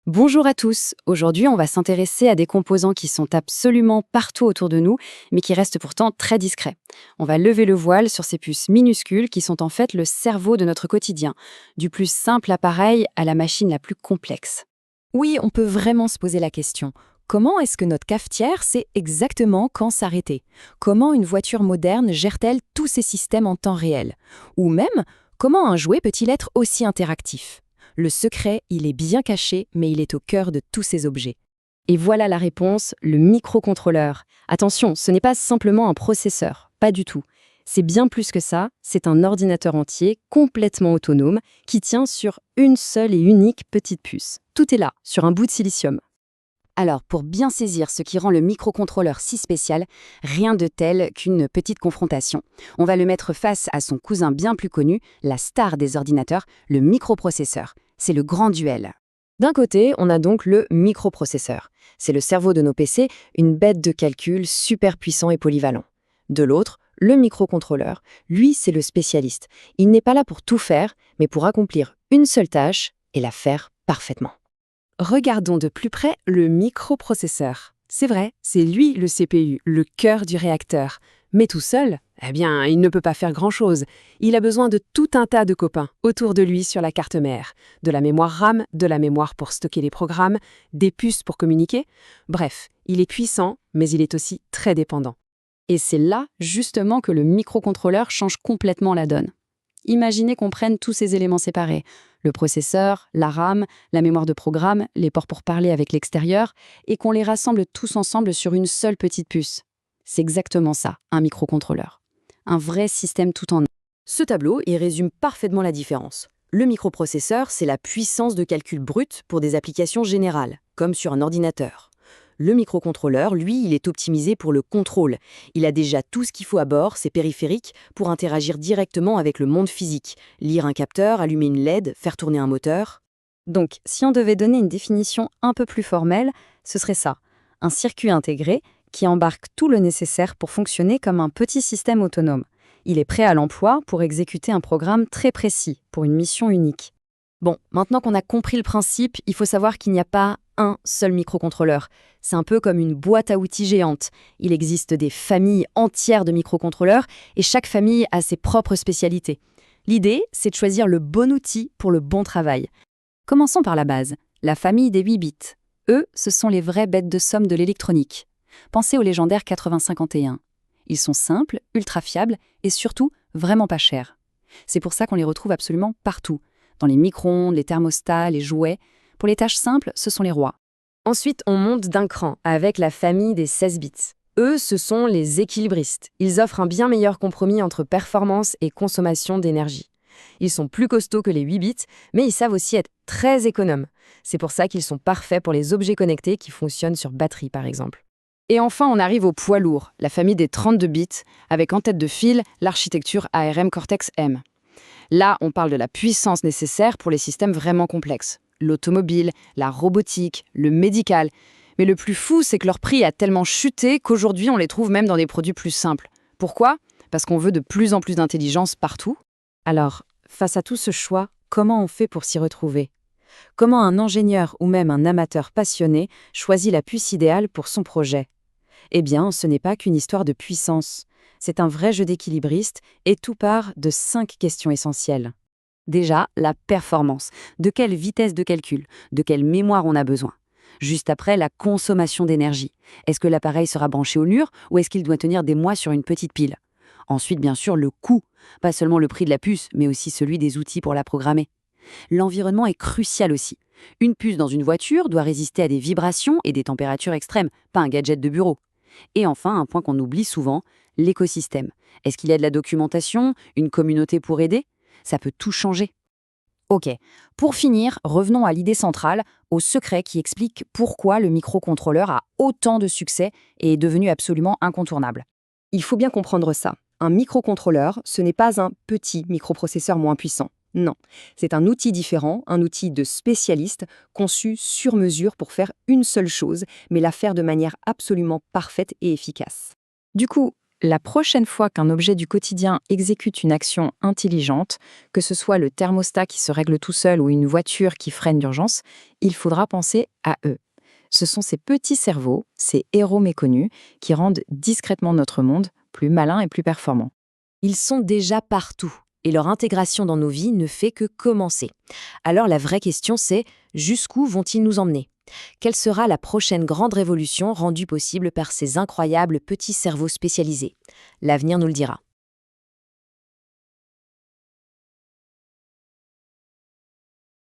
Bonjour à tous, aujourd'hui on va s'intéresser à des composants qui sont absolument partout autour de nous, mais qui restent pourtant très discrets. On va lever le voile sur ces puces minuscules qui sont en fait le cerveau de notre quotidien, du plus simple appareil à la machine la plus complexe. Oui, on peut vraiment se poser la question. Comment est-ce que notre cafetière sait exactement quand s'arrêter? Comment une voiture moderne gère-t-elle tous ces systèmes en temps réel? Ou même, comment un jouet peut-il être aussi interactif? Le secret, il est bien caché, mais il est au cœur de tous ces objets. Et voilà la réponse, le microcontrôleur. Attention, ce n'est pas simplement un processeur, pas du tout. C'est bien plus que ça, c'est un ordinateur entier, complètement autonome, qui tient sur une seule et unique petite puce. Tout est là, sur un bout de silicium. Alors, pour bien saisir ce qui rend le microcontrôleur si spécial, rien de tel qu'une petite confrontation. On va le mettre face à son cousin bien plus connu, la star des ordinateurs, le microprocesseur. C'est le grand duel. D'un côté, on a donc le microprocesseur. C'est le cerveau de nos PC, une bête de calcul super puissant et polyvalent. De l'autre, le microcontrôleur. Lui, c'est le spécialiste. Il n'est pas là pour tout faire, mais pour accomplir une seule tâche et la faire parfaitement. Regardons de plus près le microprocesseur. C'est vrai, c'est lui le CPU, le cœur du réacteur. Mais tout seul, eh bien, il ne peut pas faire grand-chose. Il a besoin de tout un tas de copains autour de lui sur la carte mère. De la mémoire RAM, de la mémoire pour stocker les programmes, des puces pour communiquer. Bref, il est puissant, mais il est aussi très dépendant. Et c'est là, justement, que le microcontrôleur change complètement la donne. Imaginez qu'on prenne tous ces éléments séparés. Le processeur, la RAM, la mémoire de programme, les ports pour parler avec l'extérieur, et qu'on les rassemble tous ensemble sur une seule petite puce. C'est exactement ça, un microcontrôleur. Un vrai système tout en un. Ce tableau, il résume parfaitement la différence. Le microprocesseur, c'est la puissance de calcul brute pour des applications générales, comme sur un ordinateur. Le microcontrôleur, lui, il est optimisé pour le contrôle. Il a déjà tout ce qu'il faut à bord, ses périphériques, pour interagir directement avec le monde physique. Lire un capteur, allumer une LED, faire tourner un moteur. Donc, si on devait donner une définition un peu plus formelle, ce serait ça. Un circuit intégré qui embarque tout le nécessaire pour fonctionner comme un petit système autonome. Il est prêt à l'emploi pour exécuter un programme très précis, pour une mission unique. Bon, maintenant qu'on a compris le principe, il faut savoir qu'il n'y a pas un seul microcontrôleur. C'est un peu comme une boîte à outils géante. Il existe des familles entières de microcontrôleurs et chaque famille a ses propres spécialités. L'idée, c'est de choisir le bon outil pour le bon travail. Commençons par la base, la famille des 8 bits. Eux, ce sont les vraies bêtes de somme de l'électronique. Pensez au légendaire 8051. Ils sont simples, ultra fiables et surtout vraiment pas chers. C'est pour ça qu'on les retrouve absolument partout. Dans les micro-ondes, les thermostats, les jouets. Pour les tâches simples, ce sont les rois. Ensuite, on monte d'un cran avec la famille des 16 bits. Eux, ce sont les équilibristes. Ils offrent un bien meilleur compromis entre performance et consommation d'énergie. Ils sont plus costauds que les 8 bits, mais ils savent aussi être très économes. C'est pour ça qu'ils sont parfaits pour les objets connectés qui fonctionnent sur batterie, par exemple. Et enfin, on arrive au poids lourd, la famille des 32 bits, avec en tête de file l'architecture ARM Cortex-M. Là, on parle de la puissance nécessaire pour les systèmes vraiment complexes. L'automobile, la robotique, le médical. Mais le plus fou, c'est que leur prix a tellement chuté qu'aujourd'hui, on les trouve même dans des produits plus simples. Pourquoi? Parce qu'on veut de plus en plus d'intelligence partout. Alors, face à tout ce choix, comment on fait pour s'y retrouver? Comment un ingénieur ou même un amateur passionné choisit la puce idéale pour son projet? Eh bien, ce n'est pas qu'une histoire de puissance. C'est un vrai jeu d'équilibriste et tout part de 5 questions essentielles. Déjà, la performance. De quelle vitesse de calcul? De quelle mémoire on a besoin? Juste après, la consommation d'énergie. Est-ce que l'appareil sera branché au mur ou est-ce qu'il doit tenir des mois sur une petite pile? Ensuite, bien sûr, le coût. Pas seulement le prix de la puce, mais aussi celui des outils pour la programmer. L'environnement est crucial aussi. Une puce dans une voiture doit résister à des vibrations et des températures extrêmes, pas un gadget de bureau. Et enfin, un point qu'on oublie souvent, l'écosystème. Est-ce qu'il y a de la documentation, une communauté pour aider? Ça peut tout changer. Ok, pour finir, revenons à l'idée centrale, au secret qui explique pourquoi le microcontrôleur a autant de succès et est devenu absolument incontournable. Il faut bien comprendre ça. Un microcontrôleur, ce n'est pas un petit microprocesseur moins puissant. Non, c'est un outil différent, un outil de spécialiste conçu sur mesure pour faire une seule chose, mais la faire de manière absolument parfaite et efficace. Du coup, La prochaine fois qu'un objet du quotidien exécute une action intelligente, que ce soit le thermostat qui se règle tout seul ou une voiture qui freine d'urgence, il faudra penser à eux. Ce sont ces petits cerveaux, ces héros méconnus, qui rendent discrètement notre monde plus malin et plus performant. Ils sont déjà partout et leur intégration dans nos vies ne fait que commencer. Alors la vraie question c'est, jusqu'où vont-ils nous emmener ? Quelle sera la prochaine grande révolution rendue possible par ces incroyables petits cerveaux spécialisés ? L'avenir nous le dira.